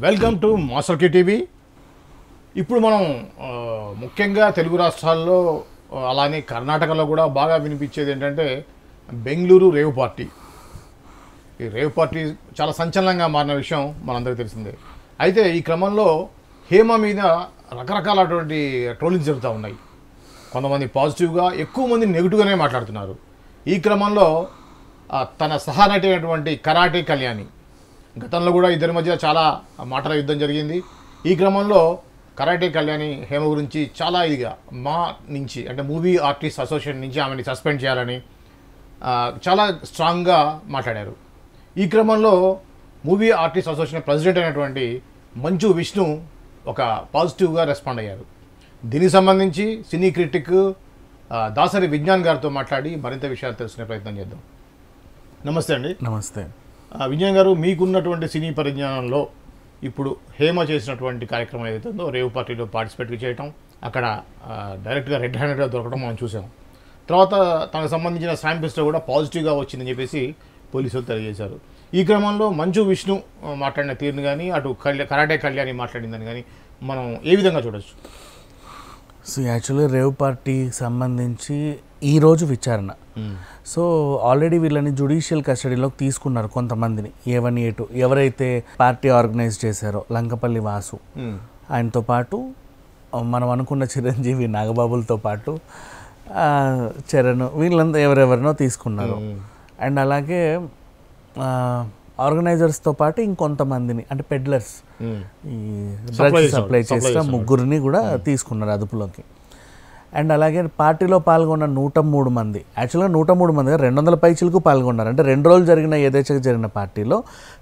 Welcome to master కి TV. ఇప్పుడు మనం ముఖ్యంగా తెలుగు రాష్ట్రాల్లో అలానే కర్ణాటకలో కూడా బాగా వినిపించేది ఏంటంటే బెంగళూరు రేవ్ పార్టీ. ఈ రేవ్ పార్టీ చాలా సంచలనంగా మారిన విషయం మనందరికీ తెలిసిందే. అయితే ఈ క్రమంలో హేమ మీద రకరకాలటువంటి ట్రోలింగ్స్ జరుగుతూ ఉన్నాయి. కొంతమంది పాజిటివ్గా, ఎక్కువ మంది నెగిటివ్గానే మాట్లాడుతున్నారు. ఈ క్రమంలో తన సహానటి అయినటువంటి కరాటే కళ్యాణి, గతంలో కూడా ఇద్దరి మధ్య చాలా మాటల యుద్ధం జరిగింది. ఈ క్రమంలో కరాటే కళ్యాణి హేమ గురించి చాలా ఇదిగా మా నుంచి అంటే మూవీ ఆర్టిస్ట్ అసోసియేషన్ నుంచి ఆమెని సస్పెండ్ చేయాలని చాలా స్ట్రాంగ్గా మాట్లాడారు. ఈ క్రమంలో మూవీ ఆర్టిస్ట్ అసోసియేషన్ ప్రెసిడెంట్ అయినటువంటి మంచు విష్ణు ఒక పాజిటివ్గా రెస్పాండ్ అయ్యారు. దీనికి సంబంధించి సినీ క్రిటిక్ దాసరి విజ్ఞాన్ గారితో మాట్లాడి మరింత విషయాలు తెలుసుకునే ప్రయత్నం చేద్దాం. నమస్తే అండి. నమస్తే విజయన్ గారు, మీకున్నటువంటి సినీ పరిజ్ఞానంలో ఇప్పుడు హేమ చేసినటువంటి కార్యక్రమం ఏదైతే ఉందో రేవ్ పార్టీలో పార్టిసిపేట్ చేయటం, అక్కడ డైరెక్ట్గా రెడ్ హ్యాండెడ్గా దొరకడం మనం చూసాం. తర్వాత తనకు సంబంధించిన శాంపిల్స్లో కూడా పాజిటివ్గా వచ్చిందని చెప్పేసి పోలీసులు తెలియజేశారు. ఈ క్రమంలో మంచు విష్ణు మాట్లాడిన తీరుని కానీ, అటు కరాటే కళ్యాణి మాట్లాడిందని కానీ మనం ఏ విధంగా చూడొచ్చు? సో యాక్చువల్లీ రేవ్ పార్టీ సంబంధించి ఈరోజు విచారణ. సో ఆల్రెడీ వీళ్ళని జ్యుడిషియల్ కస్టడీలోకి తీసుకున్నారు కొంతమందిని. A1 A2 ఎవరైతే పార్టీ ఆర్గనైజ్ చేశారో లంకపల్లి వాసు, ఆయనతో పాటు మనం అనుకున్న చిరంజీవి నాగబాబులతో పాటు చరణ్, వీళ్ళంతా ఎవరెవరినో తీసుకున్నారు. అండ్ అలాగే ఆర్గనైజర్స్తో పాటు ఇంకొంతమందిని అంటే పెడ్లర్స్, ఈ డ్రగ్స్ సప్లై చేసిన ముగ్గురిని కూడా తీసుకున్నారు అదుపులోకి. అండ్ అలాగే పార్టీలో పాల్గొన్న 103 మంది, యాక్చువల్గా 103 మంది 200 పైచిలకు పాల్గొన్నారు. అంటే 2 రోజులు జరిగిన యథేచ్ఛగా జరిగిన పార్టీలో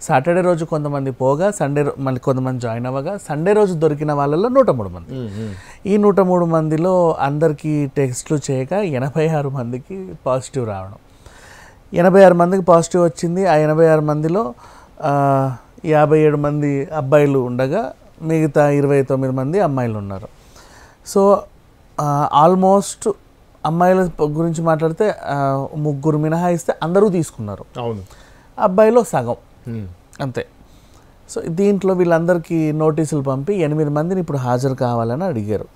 సాటర్డే రోజు కొంతమంది పోగా, సండే మళ్ళీ కొంతమంది జాయిన్ అవ్వగా, సండే రోజు దొరికిన వాళ్ళలో 103 మంది. ఈ 103 మందిలో అందరికీ టెస్టులు చేయగా 86 మందికి పాజిటివ్ రావడం. 86 మందికి పాజిటివ్ వచ్చింది. ఆ 86 మందిలో 57 మంది అబ్బాయిలు ఉండగా మిగతా 29 మంది అమ్మాయిలు ఉన్నారు. సో ఆల్మోస్ట్ అమ్మాయిల గురించి మాట్లాడితే ముగ్గురు మినహాయిస్తే అందరూ తీసుకున్నారు. అవును, అబ్బాయిలో సగం అంతే. సో దీంట్లో వీళ్ళందరికీ నోటీసులు పంపి 8 మందిని ఇప్పుడు హాజరు కావాలని అడిగారు.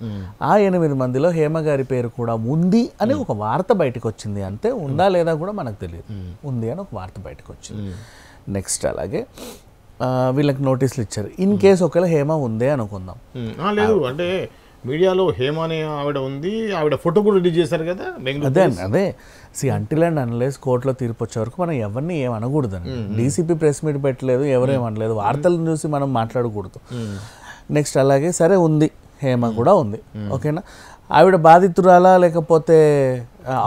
ఆ 8 మందిలో హేమ గారి పేరు కూడా ఉంది అని ఒక వార్త బయటకు వచ్చింది. అంతే, ఉందా లేదా కూడా మనకు తెలియదు. ఉంది అని ఒక వార్త బయటకు వచ్చింది. నెక్స్ట్ అలాగే వీళ్ళకి నోటీసులు ఇచ్చారు. ఇన్ కేసు ఒకవేళ హేమ ఉందే అనుకుందాం. లేదు అంటే మీడియాలో హేమ అనే ఆవిడ ఉంది, ఆవిడ ఫోటో కూడా రిలీజ్ చేశారు కదా. అదే అంటిల్ అండ్ అన్లెస్ కోర్టులో తీర్పు వచ్చే వరకు మనం ఎవరిని ఏం అనకూడదని. డీసీపీ ప్రెస్ మీట్ పెట్టలేదు, ఎవరేమనలేదు, వార్తలను చూసి మనం మాట్లాడకూడదు. నెక్స్ట్ అలాగే సరే ఉంది, హేమ కూడా ఉంది, ఓకేనా. ఆవిడ బాధితురాలా లేకపోతే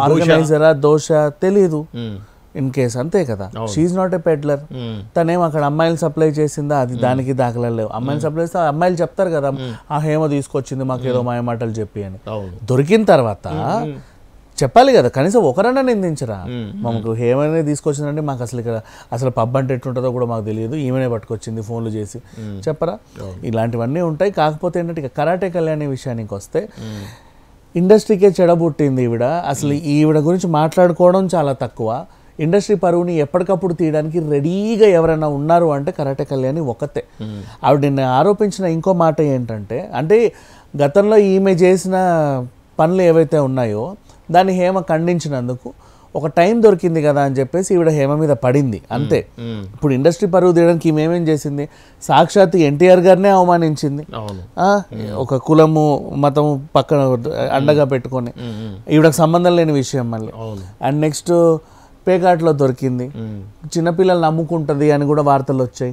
ఆర్గనైజరా దోష తెలీదు ఇన్ కేస్, అంతే కదా. She's not a peddler. తనేం అక్కడ అమ్మాయిలు సప్లై చేసిందా, అది దానికి దాఖలా లేవు. అమ్మాయిలు సప్లై చేస్తే అమ్మాయిలు చెప్తారు కదా, ఆ హేమ తీసుకొచ్చింది మాకు ఏదో మాయమాటలు చెప్పి అని. దొరికిన తర్వాత చెప్పాలి కదా, కనీసం ఒకరన్నా నిందించరా. మాకు హేమనే తీసుకొచ్చిందంటే మాకు అసలు ఇక్కడ అసలు పబ్ అంటే ఎట్లుంటుందో కూడా మాకు తెలియదు, ఈమెనే పట్టుకొచ్చింది ఫోన్లు చేసి చెప్పరా. ఇలాంటివన్నీ ఉంటాయి. కాకపోతే ఏంటంటే కరాటే కళ్యాణి విషయానికి వస్తే ఇండస్ట్రీకే చెడబుట్టింది ఈవిడ. అసలు ఈవిడ గురించి మాట్లాడుకోవడం చాలా తక్కువ. ఇండస్ట్రీ పరువుని ఎప్పటికప్పుడు తీయడానికి రెడీగా ఎవరైనా ఉన్నారు అంటే కరాటే కళ్యాణి ఒకతే. ఆవిడ నిన్న ఆరోపించిన ఇంకో మాట ఏంటంటే, అంటే గతంలో ఈమె చేసిన పనులు ఏవైతే ఉన్నాయో దాన్ని హేమ ఖండించినందుకు ఒక టైం దొరికింది కదా అని చెప్పేసి ఈవిడ హేమ మీద పడింది, అంతే. ఇప్పుడు ఇండస్ట్రీ పరువు తీయడానికి ఈమెమేం చేసింది, సాక్షాత్ ఎన్టీఆర్ గారినే అవమానించింది. ఒక కులము మతము పక్కన అండగా పెట్టుకొని, ఈవిడకు సంబంధం లేని విషయం మళ్ళీ. అండ్ నెక్స్ట్ పేకాట్లో దొరికింది, చిన్నపిల్లలు నమ్ముకుంటుంది అని కూడా వార్తలు వచ్చాయి,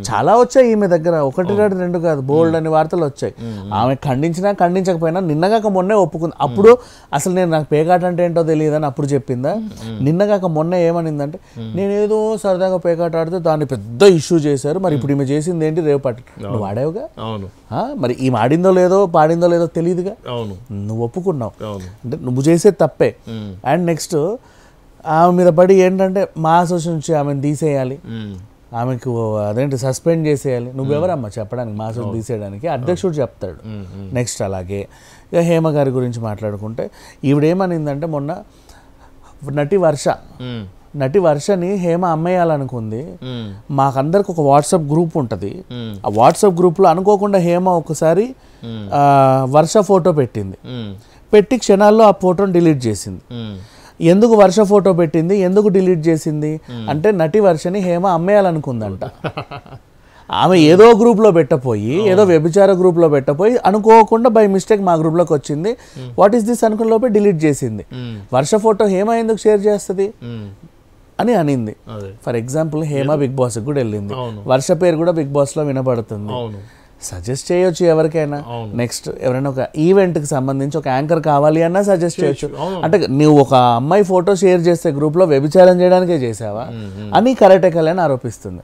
చాలా వచ్చాయి ఈమె దగ్గర. 1 కాదు 2 కాదు, బోల్డ్ అని వార్తలు వచ్చాయి. ఆమె ఖండించినా ఖండించకపోయినా నిన్నగాక మొన్నే ఒప్పుకుంది. అప్పుడు అసలు నాకు పేకాట అంటే ఏంటో తెలియదని అప్పుడు చెప్పిందా. నిన్నగాక మొన్న ఏమనిందంటే, నేనేదో సరదాగా పేకాట ఆడితే దాన్ని పెద్ద ఇష్యూ చేశారు, మరి ఇప్పుడు ఈమె చేసింది ఏంటి రేపు పట్టి నువ్వు ఆడావుగా, మరి ఈమె ఆడిందో లేదో పాడిందో లేదో తెలియదుగా, నువ్వు ఒప్పుకున్నావు అంటే నువ్వు చేసేది తప్పే. అండ్ నెక్స్ట్ ఆమె మీద పడి ఏంటంటే మా అసోసియేషన్ నుంచి ఆమెను తీసేయాలి, ఆమెకు అదేంటి సస్పెండ్ చేసేయాలి. నువ్వెవరమ్మా చెప్పడానికి, మా అసోసియేషన్ తీసేయడానికి, అధ్యక్షుడు చెప్తాడు. నెక్స్ట్ అలాగే ఇక హేమ గారి గురించి మాట్లాడుకుంటే ఈవిడేమనిందంటే, మొన్న నటి వర్ష నటి వర్షని హేమ అమ్మేయాలనుకుంది. మాకందరికి ఒక వాట్సాప్ గ్రూప్ ఉంటుంది. ఆ వాట్సాప్ గ్రూప్లో అనుకోకుండా హేమ ఒకసారి వర్ష ఫోటో పెట్టింది. పెట్టి క్షణాల్లో ఆ ఫోటోని డిలీట్ చేసింది. ఎందుకు వర్ష ఫోటో పెట్టింది, ఎందుకు డిలీట్ చేసింది అంటే నటి వర్షని హేమ అమ్మేయాలనుకుందంట. ఆమె ఏదో గ్రూప్లో పెట్టపోయి, ఏదో వ్యభిచార గ్రూప్లో పెట్టపోయి అనుకోకుండా బై మిస్టేక్ మా గ్రూప్లోకి వచ్చింది. వాట్ ఈస్ దిస్ అనుకున్న లోపే డిలీట్ చేసింది. వర్ష ఫోటో హేమ ఎందుకు షేర్ చేస్తుంది అని అనింది. ఫర్ ఎగ్జాంపుల్ హేమ బిగ్ బాస్కి కూడా వెళ్ళింది. వర్ష పేరు కూడా బిగ్ బాస్లో వినబడుతుంది. సజెస్ట్ చేయొచ్చు ఎవరికైనా. నెక్స్ట్ ఎవరైనా ఒక ఈవెంట్కి సంబంధించి ఒక యాంకర్ కావాలి అన్నా సజెస్ట్ చేయొచ్చు. అంటే నువ్వు ఒక అమ్మాయి ఫోటో షేర్ చేస్తే గ్రూప్లో వ్యభిచారం చేయడానికే చేసావా అని కరెక్టే కళ్యాణ్ ఆరోపిస్తుంది.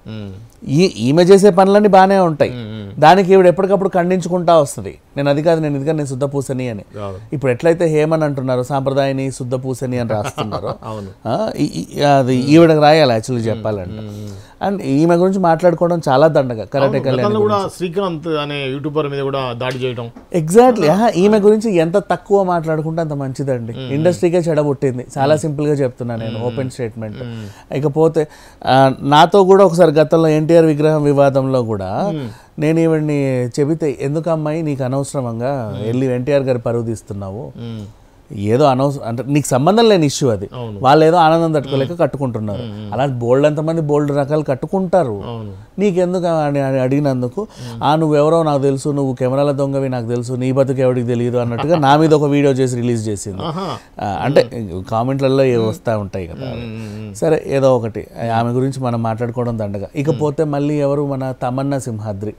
ఈమె చేసే పనులన్నీ బాగానే ఉంటాయి, దానికి ఈవిడ ఎప్పటికప్పుడు ఖండించుకుంటా వస్తుంది. నేను అది కాదు, నేను ఇది కాదు, నేను శుద్ధ పూసని అని. ఇప్పుడు ఎట్లయితే హేమన్ అంటున్నారు సాంప్రదాయని శుద్ధ పూసని అని రాస్తున్నారు, అది ఈవిడకి రాయాలి యాక్చువల్లీ చెప్పాలంటే. అండ్ ఈమె గురించి మాట్లాడుకోవడం చాలా దండగా కరెక్టే కళ్యాణ్. శ్రీకాంత్ అనే యూట్యూబర్ మీద కూడా దాడి చేయడం. ఎగ్జాక్ట్లీ. ఈమె గురించి ఎంత తక్కువ మాట్లాడుకుంటే అంత మంచిదండి. ఇండస్ట్రీకే చెడబుట్టింది. చాలా సింపుల్గా చెప్తున్నా నేను, ఓపెన్ స్టేట్మెంట్. ఇకపోతే నాతో కూడా ఒకసారి గతంలో ఎన్టీఆర్ విగ్రహం వివాదంలో కూడా నేను ఈవిడ్ని చెబితే, ఎందుకు అమ్మాయి నీకు అనవసరంగా వెళ్ళి ఎన్టీఆర్ గారి పరువు తీస్తున్నావు, ఏదో అనవసరం అంటే నీకు సంబంధం లేని ఇష్యూ అది, వాళ్ళు ఏదో ఆనందం తట్టుకోలేక కట్టుకుంటున్నారు. అలా బోల్డ్ ఎంతమంది బోల్డ్ రకాలు కట్టుకుంటారు, నీకెందుకు అని అడిగినందుకు నువ్వెవరో నాకు తెలుసు, నువ్వు కెమెరాల దొంగవి నాకు తెలుసు, నీ బతుకు ఎవరికి తెలియదు అన్నట్టుగా నా మీద ఒక వీడియో చేసి రిలీజ్ చేసింది. అంటే కామెంట్లలో వస్తూ ఉంటాయి కదా. సరే ఏదో ఒకటి, ఆమె గురించి మనం మాట్లాడుకోవడం దండగా. ఇకపోతే మళ్ళీ ఎవరు, మన తమన్నా సింహాద్రి.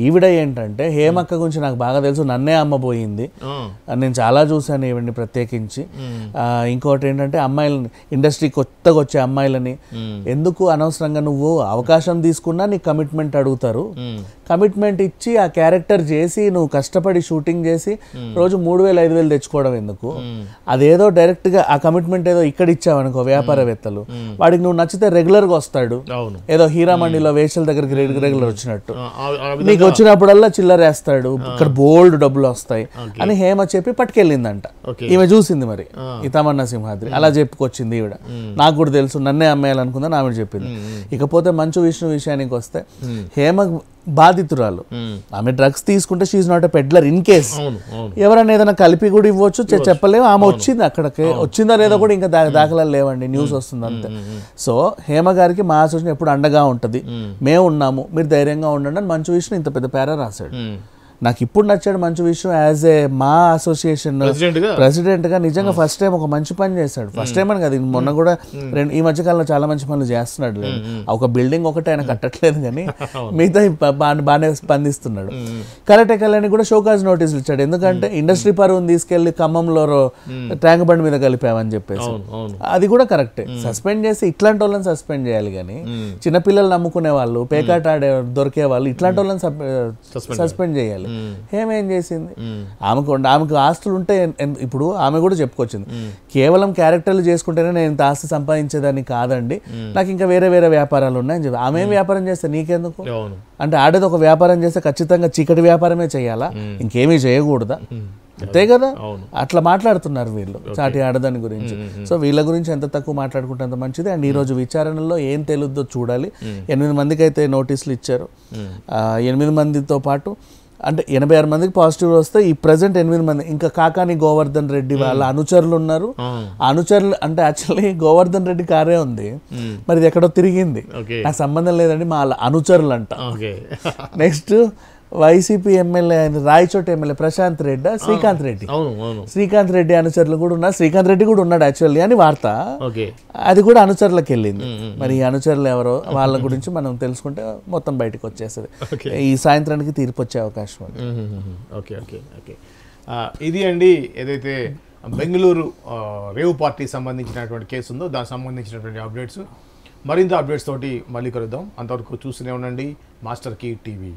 ఈవిడ ఏంటంటే హేమక్క గురించి నాకు బాగా తెలుసు, నన్నే అమ్మబోయింది, నేను చాలా చూశాను ఈవిడ్ని ప్రత్యేకించి. ఇంకోటి ఏంటంటే అమ్మాయిలని, ఇండస్ట్రీ కొత్తగా వచ్చే అమ్మాయిలని ఎందుకు అనవసరంగా నువ్వు అవకాశం తీసుకున్నా నీ కమిట్మెంట్ అడుగుతారు, కమిట్మెంట్ ఇచ్చి ఆ క్యారెక్టర్ చేసి నువ్వు కష్టపడి షూటింగ్ చేసి రోజు 3,000-5,000 తెచ్చుకోవడం ఎందుకు? అదేదో డైరెక్ట్గా ఆ కమిట్మెంట్ ఏదో ఇక్కడ ఇచ్చావనుకో వ్యాపారవేత్తలు, వాడికి నువ్వు నచ్చితే రెగ్యులర్గా వస్తాడు, ఏదో హీరా మండిలో వేషల దగ్గరికి రెగ్యులర్ వచ్చినట్టు నీకు వచ్చినప్పుడల్లా చిల్లరేస్తాడు, ఇక్కడ బోల్డ్ డబ్బులు వస్తాయి అని హేమ చెప్పి పట్టుకెళ్ళిందంట. ఈమె చూసింది మరి ఈ తమన్నా సింహాద్రి, అలా చెప్పుకొచ్చింది ఈవిడ. నాకు కూడా తెలుసు, నన్నే అమ్మేయాలనుకుందని ఆవిడ చెప్పింది. ఇకపోతే మంచు విష్ణు విషయానికి వస్తే, హేమ బాధితురాలు, ఆమె డ్రగ్స్ తీసుకుంటే she's not a peddler. In case ఎవరైనా ఏదైనా కలిపి కూడా ఇవ్వచ్చు, చెప్పలేము. ఆమె వచ్చింది, అక్కడికి వచ్చిందా లేదో కూడా ఇంకా దాఖలాలు లేవండి, న్యూస్ వస్తుంది అంతే. సో హేమ గారికి మా అసోసియేషన్ ఎప్పుడు అండగా ఉంటుంది, మేము ఉన్నాము, మీరు ధైర్యంగా ఉండండి అని మంచు విష్ణు ఇంత పెద్ద పేరా రాశాడు. నాకు ఇప్పుడు నచ్చాడు మంచు విషయం. యాజ్ ఏ మా అసోసియేషన్ ప్రెసిడెంట్ గా నిజంగా ఫస్ట్ టైం ఒక మంచి పని చేశాడు. ఫస్ట్ టైం అని కాదు, మొన్న కూడా ఈ మధ్యకాలంలో చాలా మంచి పనులు చేస్తున్నాడు. ఒక బిల్డింగ్ ఒకటి ఆయన కట్టట్లేదు కానీ మిగతా బాగానే స్పందిస్తున్నాడు. కరెక్టే కళ్యాణ్ కూడా షోకాజ్ నోటీసులు ఇచ్చాడు. ఎందుకంటే ఇండస్ట్రీ పరువుని తీసుకెళ్లి ఖమ్మంలో ట్యాంక్ బండ్ మీద కలిపామని చెప్పేసి, అది కూడా కరెక్టే. సస్పెండ్ చేసి ఇట్లాంటి వాళ్ళని సస్పెండ్ చేయాలి కానీ చిన్నపిల్లలు నమ్ముకునే వాళ్ళు, పేకాట ఆడే దొరికే వాళ్ళు, ఇట్లాంటి వాళ్ళని సస్పెండ్ చేయాలి. ఏమేం చేసింది? ఆమెకు ఆస్తులు ఉంటే, ఇప్పుడు ఆమె కూడా చెప్పుకొచ్చింది, కేవలం క్యారెక్టర్లు చేసుకుంటేనే నేను ఇంత ఆస్తి సంపాదించేదాన్ని కాదండి, నాకు ఇంకా వేరే వేరే వ్యాపారాలు ఉన్నాయని చెప్పి. ఆమె ఏం వ్యాపారం చేస్తే నీకెందుకు? అంటే ఆడేది ఒక వ్యాపారం చేస్తే ఖచ్చితంగా చీకటి వ్యాపారమే చేయాలా, ఇంకేమీ చేయకూడదా? అంతే కదా. అట్లా మాట్లాడుతున్నారు వీళ్ళు చాటి ఆడదాని గురించి. సో వీళ్ళ గురించి ఎంత తక్కువ మాట్లాడుకుంటే అంత మంచిది. అండ్ ఈరోజు విచారణలో ఏం తెలుద్దో చూడాలి. 8 మందికి అయితే నోటీసులు ఇచ్చారు. 8 మందితో పాటు అంటే 86 మందికి పాజిటివ్ వస్తే ఈ ప్రెసెంట్ 8 మంది ఇంకా కాకాని గోవర్ధన్ రెడ్డి వాళ్ళ అనుచరులు ఉన్నారు. అనుచరులు అంటే యాక్చువల్లీ గోవర్ధన్ రెడ్డి కారే ఉంది, మరి ఇది ఎక్కడో తిరిగింది, నాకు సంబంధం లేదండి, మా అనుచరులు అంట. Next YCP MLA Rayachoti MLA Prashanth Reddy, Srikanth Reddy అనుచరులు కూడా ఉన్నారు. శ్రీకాంత్ రెడ్డి కూడా ఉన్నాడు యాక్చువల్లీ అని వార్త, అది కూడా అనుచరులకు వెళ్ళింది. మరి ఈ అనుచరులు ఎవరో వాళ్ళ గురించి మనం తెలుసుకుంటే మొత్తం బయటకు వచ్చేస్తుంది. ఈ సాయంత్రానికి తీర్పు వచ్చే అవకాశం ఉంది. ఇది అండి ఏదైతే బెంగళూరు రేవ్ పార్టీ సంబంధించినటువంటి కేసు ఉందో దానికి సంబంధించినటువంటి అప్డేట్స్. మరింత అప్డేట్స్ తోటి మళ్ళీ కలుద్దాం. అంతవరకు చూస్తూనే ఉండండి మాస్టర్ కీ టీవీ.